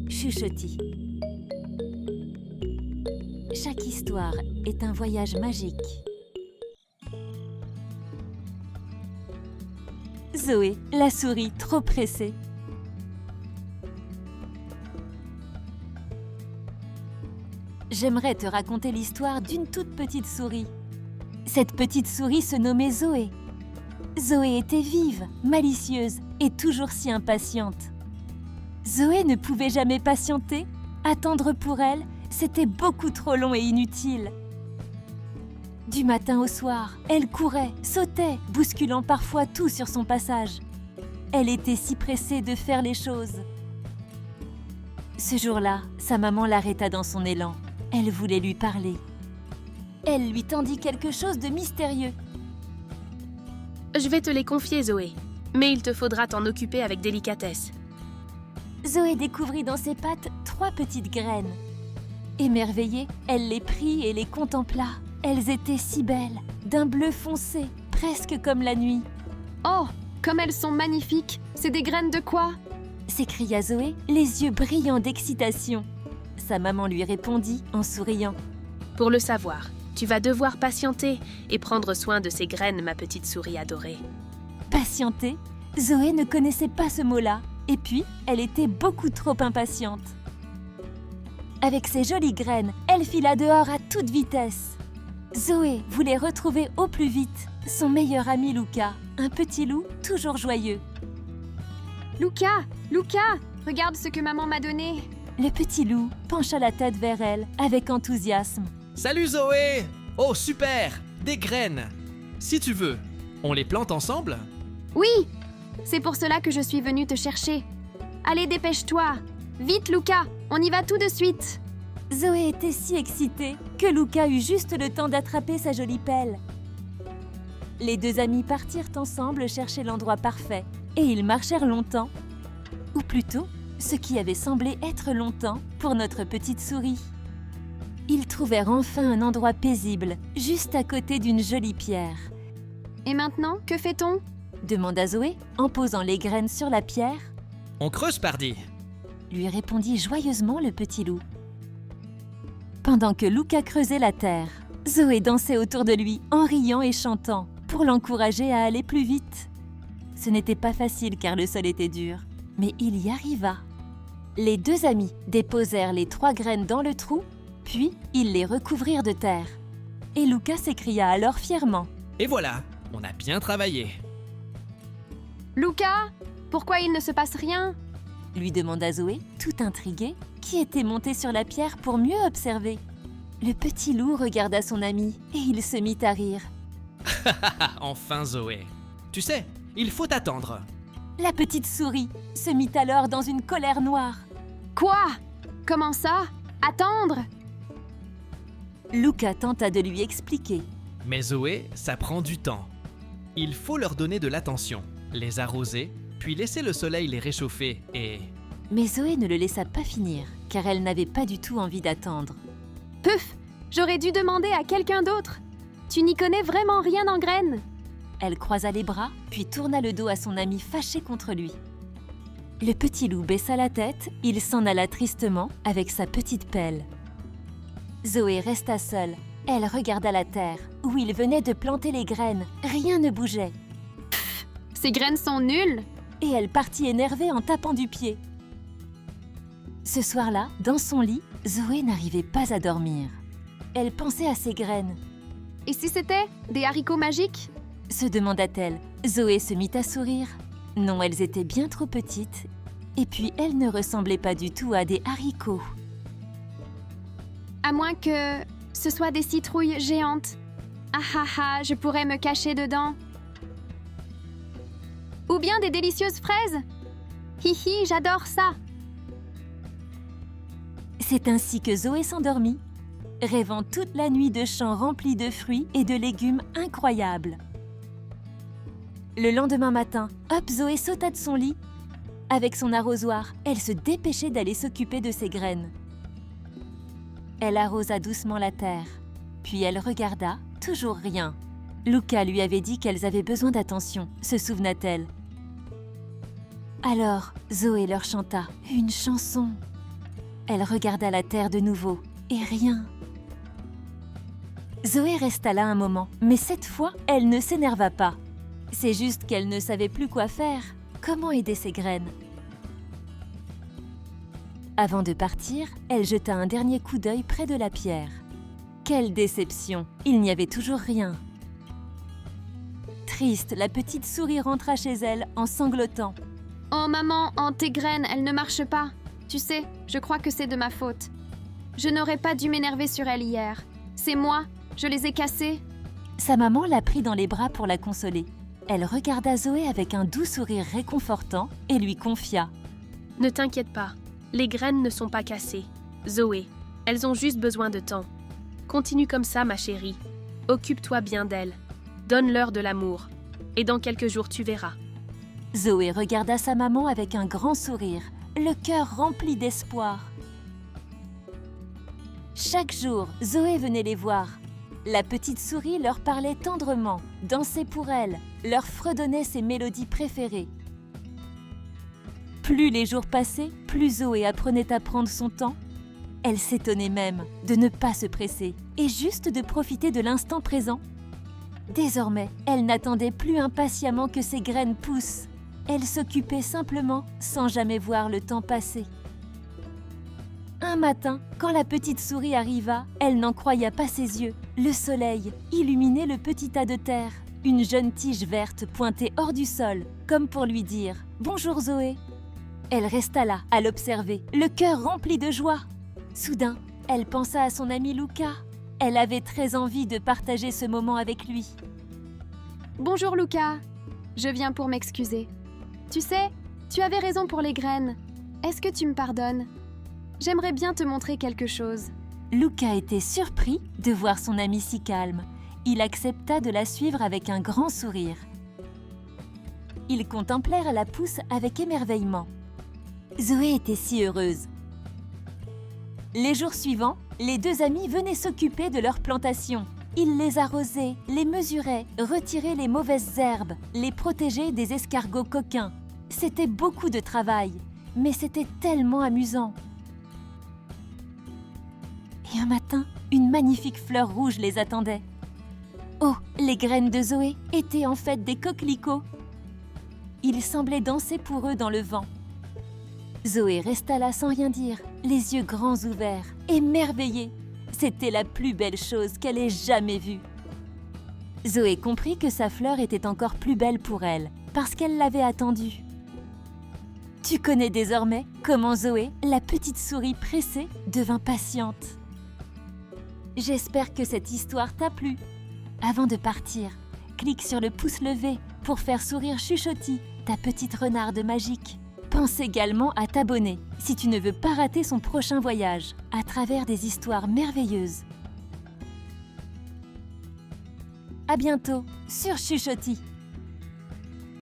chuchotis. Chaque histoire est un voyage magique. Zoé, la souris trop pressée. J'aimerais te raconter l'histoire d'une toute petite souris. Cette petite souris se nommait Zoé. Zoé était vive, malicieuse et toujours si impatiente. Zoé ne pouvait jamais patienter. Attendre pour elle, c'était beaucoup trop long et inutile. Du matin au soir, elle courait, sautait, bousculant parfois tout sur son passage. Elle était si pressée de faire les choses. Ce jour-là, sa maman l'arrêta dans son élan. Elle voulait lui parler. Elle lui tendit quelque chose de mystérieux. Je vais te les confier, Zoé, mais il te faudra t'en occuper avec délicatesse. Zoé découvrit dans ses pattes 3 petites graines. Émerveillée, elle les prit et les contempla. Elles étaient si belles, d'un bleu foncé, presque comme la nuit. « Oh, comme elles sont magnifiques! C'est des graines de quoi ?» s'écria Zoé, les yeux brillants d'excitation. Sa maman lui répondit en souriant. « Pour le savoir, tu vas devoir patienter et prendre soin de ces graines, ma petite souris adorée. » Patienter? Zoé ne connaissait pas ce mot-là, et puis elle était beaucoup trop impatiente. Avec ses jolies graines, elle fila dehors à toute vitesse. Zoé voulait retrouver au plus vite son meilleur ami Luca, un petit loup toujours joyeux. « Luca, regarde ce que maman m'a donné !» Le petit loup pencha la tête vers elle avec enthousiasme. « Salut Zoé! Oh super! Des graines! Si tu veux, on les plante ensemble ?» « Oui! C'est pour cela que je suis venue te chercher. Allez, dépêche-toi! Vite, Luca! On y va tout de suite !» Zoé était si excitée que Luca eut juste le temps d'attraper sa jolie pelle. Les 2 amis partirent ensemble chercher l'endroit parfait et ils marchèrent longtemps, ou plutôt ce qui avait semblé être longtemps pour notre petite souris. Ils trouvèrent enfin un endroit paisible, juste à côté d'une jolie pierre. « Et maintenant, que fait-on » demanda Zoé en posant les graines sur la pierre. « On creuse, pardi !» lui répondit joyeusement le petit loup. Pendant que Luca creusait la terre, Zoé dansait autour de lui en riant et chantant pour l'encourager à aller plus vite. Ce n'était pas facile car le sol était dur, mais il y arriva. Les 2 amis déposèrent les 3 graines dans le trou, puis ils les recouvrirent de terre. Et Luca s'écria alors fièrement. « Et voilà, on a bien travaillé !» « Luca, pourquoi il ne se passe rien ?» lui demanda Zoé, tout intriguée, qui était montée sur la pierre pour mieux observer. Le petit loup regarda son ami et il se mit à rire. « Enfin Zoé! Tu sais, il faut attendre !» La petite souris se mit alors dans une colère noire. « Quoi? Comment ça? Attendre ?» Luca tenta de lui expliquer. « Mais Zoé, ça prend du temps. Il faut leur donner de l'attention, les arroser, puis laisser le soleil les réchauffer et… » Mais Zoé ne le laissa pas finir, car elle n'avait pas du tout envie d'attendre. « Puf! J'aurais dû demander à quelqu'un d'autre. Tu n'y connais vraiment rien en graines. » Elle croisa les bras, puis tourna le dos à son ami fâché contre lui. Le petit loup baissa la tête, il s'en alla tristement avec sa petite pelle. Zoé resta seule. Elle regarda la terre, où il venait de planter les graines. Rien ne bougeait. « Ces graines sont nulles !» Et elle partit énervée en tapant du pied. Ce soir-là, dans son lit, Zoé n'arrivait pas à dormir. Elle pensait à ses graines. « Et si c'était des haricots magiques ?» se demanda-t-elle. Zoé se mit à sourire. Non, elles étaient bien trop petites. Et puis, elles ne ressemblaient pas du tout à des haricots. « À moins que ce soit des citrouilles géantes. Ah ah ah, je pourrais me cacher dedans. Ou bien des délicieuses fraises. Hihi, j'adore ça. » C'est ainsi que Zoé s'endormit, rêvant toute la nuit de champs remplis de fruits et de légumes incroyables. Le lendemain matin, hop, Zoé sauta de son lit. Avec son arrosoir, elle se dépêchait d'aller s'occuper de ses graines. Elle arrosa doucement la terre, puis elle regarda, toujours rien. Luca lui avait dit qu'elles avaient besoin d'attention, se souvena-t-elle. Alors, Zoé leur chanta une chanson. Elle regarda la terre de nouveau, et rien. Zoé resta là un moment, mais cette fois, elle ne s'énerva pas. C'est juste qu'elle ne savait plus quoi faire. Comment aider ses graines? Avant de partir, elle jeta un dernier coup d'œil près de la pierre. Quelle déception! Il n'y avait toujours rien. Triste, la petite souris rentra chez elle en sanglotant. « Oh maman, tes graines, elles ne marchent pas. Tu sais, je crois que c'est de ma faute. Je n'aurais pas dû m'énerver sur elles hier. C'est moi, je les ai cassées. » Sa maman la prit dans les bras pour la consoler. Elle regarda Zoé avec un doux sourire réconfortant et lui confia. « Ne t'inquiète pas, les graines ne sont pas cassées. Zoé, elles ont juste besoin de temps. Continue comme ça, ma chérie. Occupe-toi bien d'elles. Donne-leur de l'amour. Et dans quelques jours, tu verras. » Zoé regarda sa maman avec un grand sourire, le cœur rempli d'espoir. Chaque jour, Zoé venait les voir. La petite souris leur parlait tendrement, dansait pour elle, leur fredonnait ses mélodies préférées. Plus les jours passaient, plus Zoé apprenait à prendre son temps. Elle s'étonnait même de ne pas se presser et juste de profiter de l'instant présent. Désormais, elle n'attendait plus impatiemment que ses graines poussent. Elle s'occupait simplement sans jamais voir le temps passer. Un matin, quand la petite souris arriva, elle n'en croya pas ses yeux. Le soleil illuminait le petit tas de terre. Une jeune tige verte pointait hors du sol, comme pour lui dire « Bonjour Zoé ». Elle resta là, à l'observer, le cœur rempli de joie. Soudain, elle pensa à son ami Luca. Elle avait très envie de partager ce moment avec lui. « Bonjour Luca, je viens pour m'excuser. Tu sais, tu avais raison pour les graines. Est-ce que tu me pardonnes? J'aimerais bien te montrer quelque chose. » Luca était surpris de voir son ami si calme. Il accepta de la suivre avec un grand sourire. Ils contemplèrent la pousse avec émerveillement. Zoé était si heureuse. Les jours suivants, les deux amis venaient s'occuper de leurs plantations. Ils les arrosaient, les mesuraient, retiraient les mauvaises herbes, les protégeaient des escargots coquins. C'était beaucoup de travail, mais c'était tellement amusant. Et un matin, une magnifique fleur rouge les attendait. Oh, les graines de Zoé étaient en fait des coquelicots. Ils semblaient danser pour eux dans le vent. Zoé resta là sans rien dire, les yeux grands ouverts, émerveillée. C'était la plus belle chose qu'elle ait jamais vue. Zoé comprit que sa fleur était encore plus belle pour elle, parce qu'elle l'avait attendue. Tu connais désormais comment Zoé, la petite souris pressée, devint patiente. J'espère que cette histoire t'a plu. Avant de partir, clique sur le pouce levé pour faire sourire Chuchotis, ta petite renarde magique. Pense également à t'abonner si tu ne veux pas rater son prochain voyage à travers des histoires merveilleuses. À bientôt sur Chuchotis.